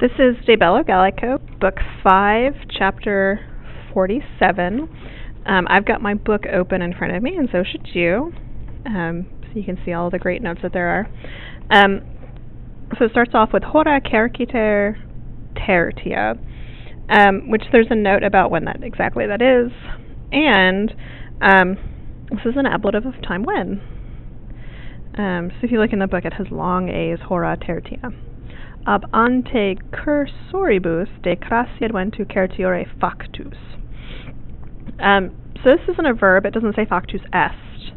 This is De Bello Gallico, Book 5, Chapter 47. I've got my book open in front of me, and so should you. So you can see all the great notes that there are. So it starts off with Hora Kerkiter Tertia, which there's a note about when that exactly that is. And this is an ablative of time when. So if you look in the book, it has long A's, Hora Tertia. Ab ante cursoribus de crasiaventu certiore factus. So this isn't a verb, it doesn't say factus est.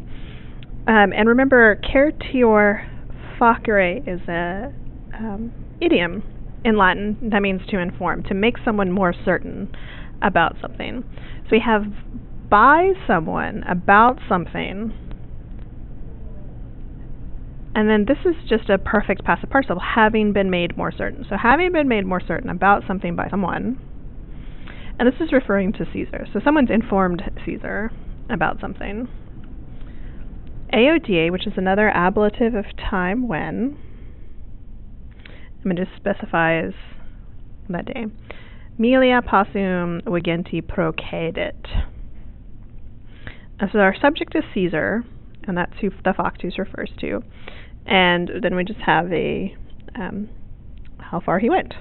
And remember, certior facere is a idiom in Latin that means to inform, to make someone more certain about something. So we have by someone about something. And then this is just a perfect passive participle, having been made more certain. So having been made more certain about something by someone, and this is referring to Caesar. So someone's informed Caesar about something. AODA, which is another ablative of time when, it just specifies that day. Milia possum vigenti procedit. So our subject is Caesar, and that's who the factus refers to. And then we just have a how far he went.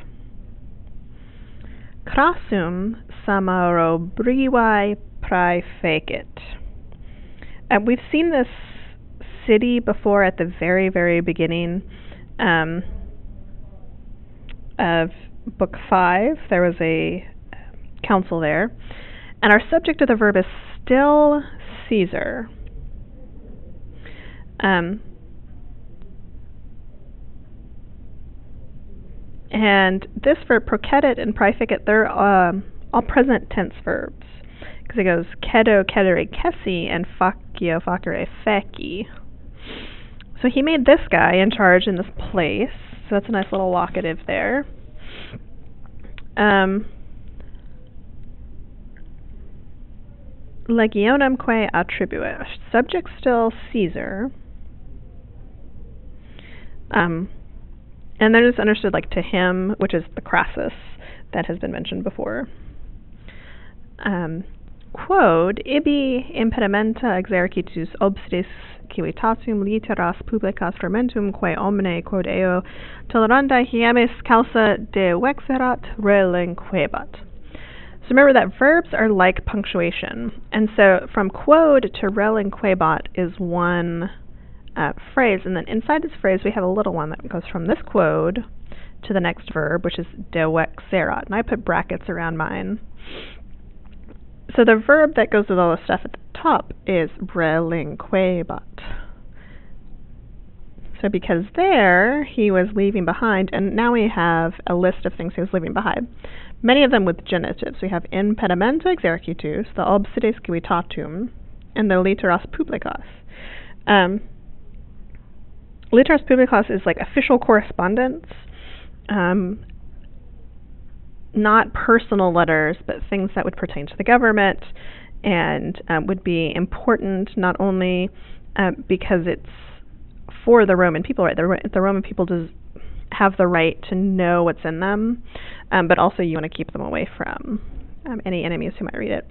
Crassum Samarobrivae praefecit. We've seen this city before at the very, very beginning of Book 5. There was a council there. And our subject of the verb is still Caesar. And this verb, procedit and praefecit, they're all present tense verbs. Because it goes cedo, cedere, cesi, and facio, facere, feci. So he made this guy in charge in this place. So that's a nice little locative there. Legionemque attribuit. Subject still Caesar. And then it's understood like to him, which is the Crassus that has been mentioned before. Quod ibi impedimenta exercitus obstis civitatum litteras publicas fermentum quae omne quod eo tolerandae hiemis causa de vexerat relinquebat. So remember that verbs are like punctuation. And so from quod to relinquebat is one phrase, and then inside this phrase we have a little one that goes from this quod to the next verb, which is de vexerat, and I put brackets around mine. So the verb that goes with all the stuff at the top is relinquebat. So because there he was leaving behind, and now we have a list of things he was leaving behind, many of them with genitives. We have impedimenta exercitus, the obsides civitatum, and the litteras publicas. Litteras publicas is like official correspondence, not personal letters, but things that would pertain to the government and would be important not only because it's for the Roman people, right? The Roman people does have the right to know what's in them, but also you want to keep them away from any enemies who might read it.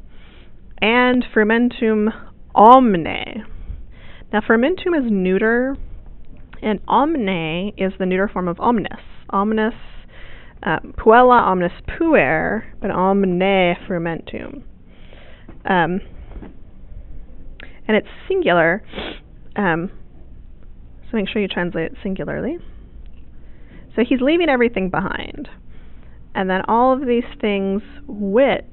And fermentum omne. Now fermentum is neuter, and omne is the neuter form of omnis. Omnis, puella omnis puer, but omne fermentum. And it's singular, so make sure you translate it singularly. So he's leaving everything behind. And then all of these things which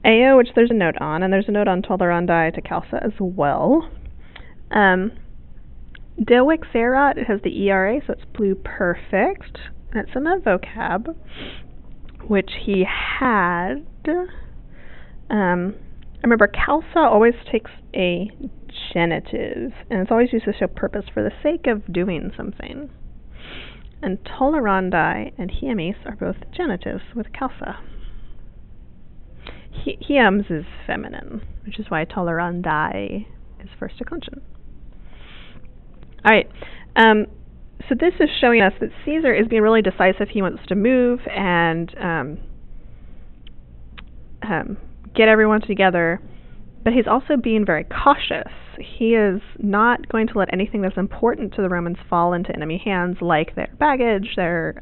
Eo, which there's a note on, and there's a note on tolerandae to causa as well. De vexerat, it has the ERA, so it's blue perfect. That's in the vocab, which he had. Remember, causa always takes a genitive, and it's always used to show purpose for the sake of doing something. And tolerandae and hiemis are both genitives with causa. Hiems is feminine, which is why tolerandae is first declension. All right. So this is showing us that Caesar is being really decisive. He wants to move and get everyone together, but he's also being very cautious. He is not going to let anything that's important to the Romans fall into enemy hands, like their baggage, their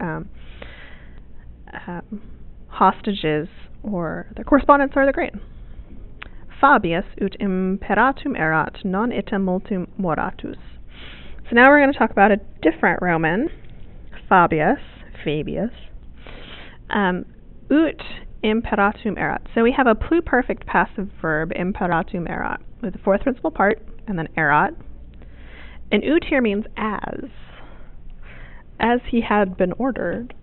hostages, or their correspondence, or their grain. Fabius ut imperatum erat, non ita multum moratus. So now we're going to talk about a different Roman, Fabius, ut imperatum erat. So we have a pluperfect passive verb, imperatum erat, with the fourth principal part, and then erat. And ut here means as he had been ordered.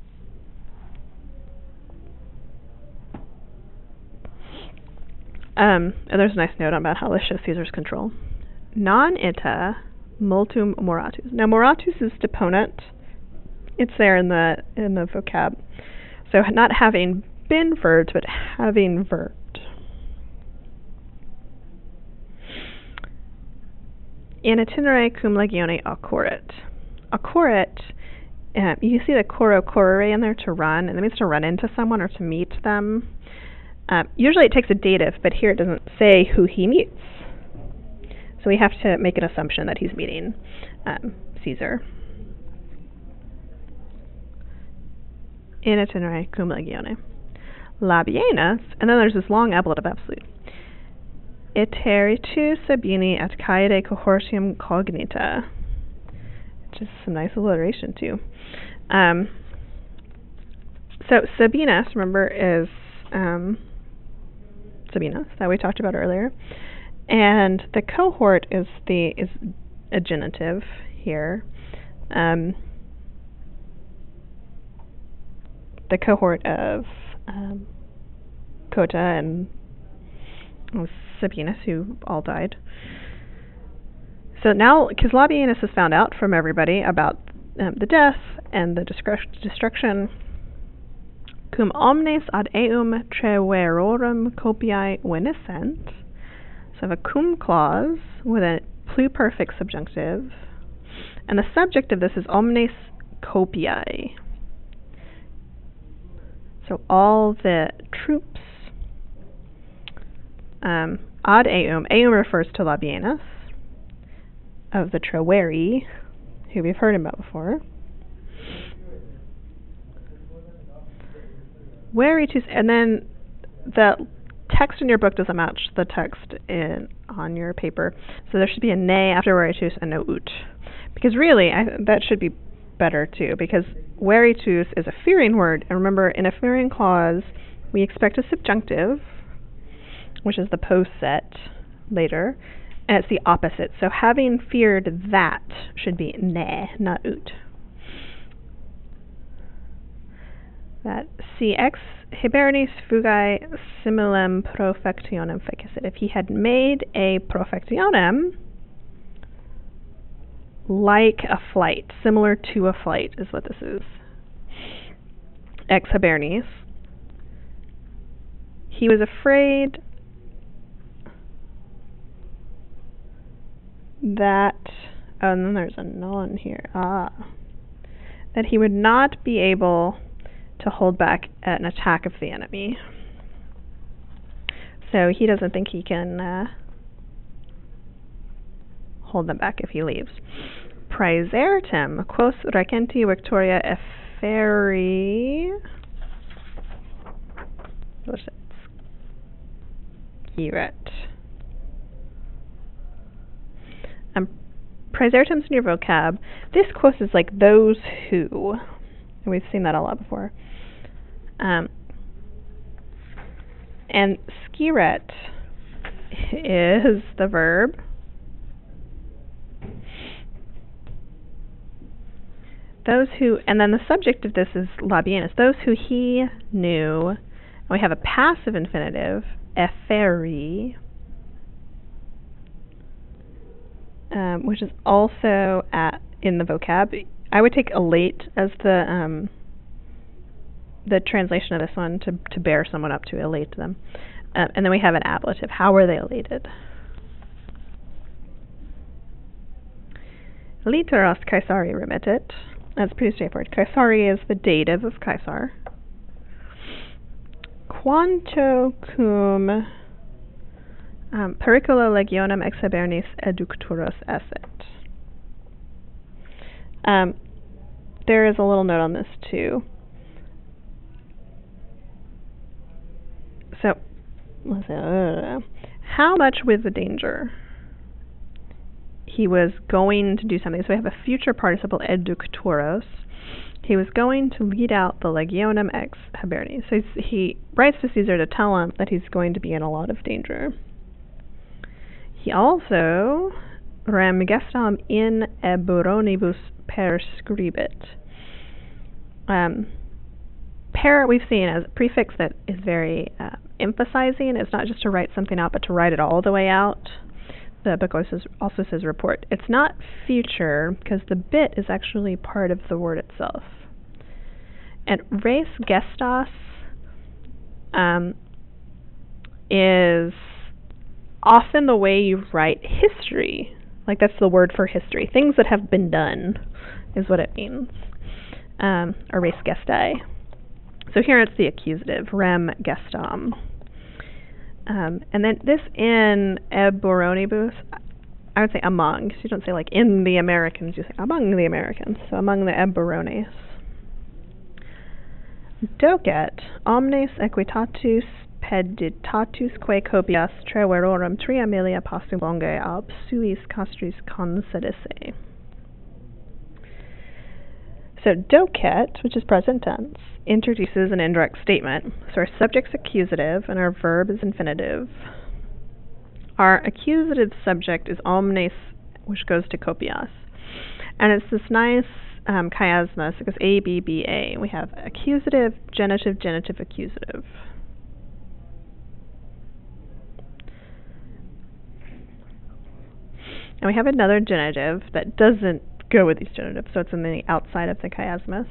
And there's a nice note about how this shows Caesar's control. Non ita multum moratus. Now moratus is deponent. It's there in the vocab. So not having been verbed, but having verbed. In itinere cum legione occurrit. Occurrit, you see the coro correre in there, to run, and that means to run into someone or to meet them. Usually it takes a dative, but here it doesn't say who he meets. So we have to make an assumption that he's meeting Caesar. In itinere cum legione. Labienus, and then there's this long ablative absolute. Iteritu Sabini et caede cohortium cognita. Just some nice alliteration too. So Sabinus, remember, is Sabinus that we talked about earlier, and the cohort is a genitive here. The cohort of Cotta and Sabinus, who all died. So now, because Labienus has found out from everybody about the death and the destruction, cum omnes ad eum treverorum copiae venissent. So I have a cum clause with a pluperfect subjunctive, and the subject of this is omnes copiae. So all the troops, ad eum refers to Labienus of the Treveri, who we've heard about before. Veritus, and then the text in your book doesn't match the text on your paper, so there should be a ne after veritus and no ut. Because really, that should be better too, because veritus is a fearing word, and remember, in a fearing clause, we expect a subjunctive, which is the poset later, and it's the opposite. So having feared that should be ne, not ut. That si ex hibernis fugae similem profectionem fecit. If he had made a profectionem, like a flight, similar to a flight is what this is. Ex hibernis. He was afraid that, and then there's a non here, that he would not be able to hold back an attack of the enemy. So he doesn't think he can hold them back if he leaves. Praesertim, quos recenti victoria efferi. What's it? Skiret. Praesertim's in your vocab. This quos is like those who, and we've seen that a lot before. And skiret is the verb. Those who, and then the subject of this is Labienus. Those who he knew. And we have a passive infinitive, efferi, which is also in the vocab. I would take elate as the translation of this one, to bear someone up, to elate them. And then we have an ablative. How were they elated? Literas Caesari remittit. That's pretty straightforward. Caesarea is the dative of Caesar. Quanto cum pericula legionem ex Hibernis educturos esset. There is a little note on this too. So, let's say, how much with the danger? He was going to do something. So we have a future participle, educturos. He was going to lead out the legionem ex Hibernis. So he writes to Caesar to tell him that he's going to be in a lot of danger. He also rem gestam in eburonibus perscribit. Per we've seen as a prefix that is very emphasizing. It's not just to write something out, but to write it all the way out. The book also says report. It's not future because the bit is actually part of the word itself. And res gestas is often the way you write history. Like that's the word for history. Things that have been done is what it means. Or res gestae. So here it's the accusative, rem gestam. And then this in eburonibus, I would say among. So you don't say like in the Americans, you say among the Americans. So among the eburones. Docet omnes equitatus peditatus quae copias treverorum 3 Aemilia possum longae ab suis castris concedisse. So docet, which is present tense, introduces an indirect statement. So our subject's accusative and our verb is infinitive. Our accusative subject is omnes, which goes to copias. And it's this nice chiasmus. It goes A, B, B, A. We have accusative, genitive, genitive, accusative. And we have another genitive that doesn't go with these genitives, so it's in the outside of the chiasmus.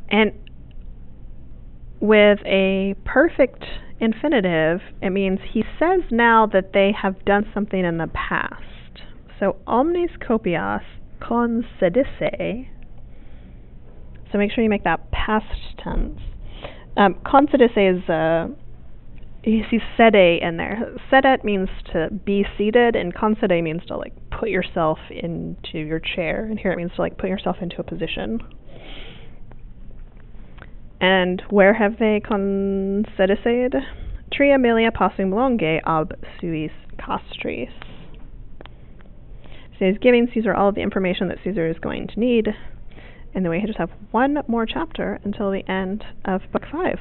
And with a perfect infinitive, it means he says now that they have done something in the past. So omnes copias concedisse. So make sure you make that past tense. Concedisse is you see sede in there. Sedet means to be seated, and concede means to like put yourself into your chair. And here it means to like put yourself into a position. And where have they concedissed? 3 Aemilia possum longae ab suis castris. So he's giving Caesar all of the information that Caesar is going to need. And then we just have one more chapter until the end of Book 5.